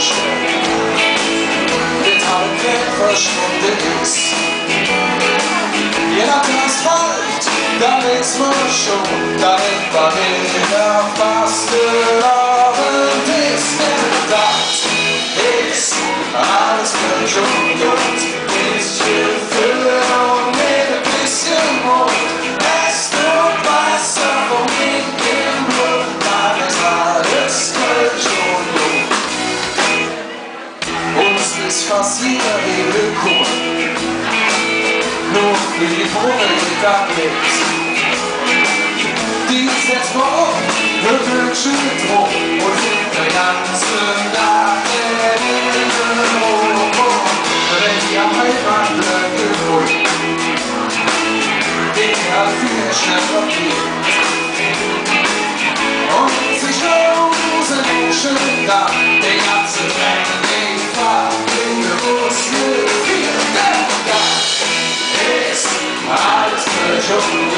schnell mit Halbgeld verschwunden ist. Je nach das reicht, dann ist man schon, dann nimmt man wieder fast Abend ist. Denn das ist alles Kölsch und Jod, bisschen Fülle und mit ein bisschen Mut. Es tut Wasser vom Wind im Blut, dann ist alles Kölsch und Jod. Uns ist fast jeder willkommen, nur für die Bohne geht ab nichts. Die setzt man auf, wird Wünsche drum und singt der ganzen Nacht in den Ohren. Wenn die am Heimatblöcke holt, den hat viel schneller geht. Und sich losen schön da, den ganzen Tag nicht fahr, den Geruchsgefühl, der da ist alles Kölsch und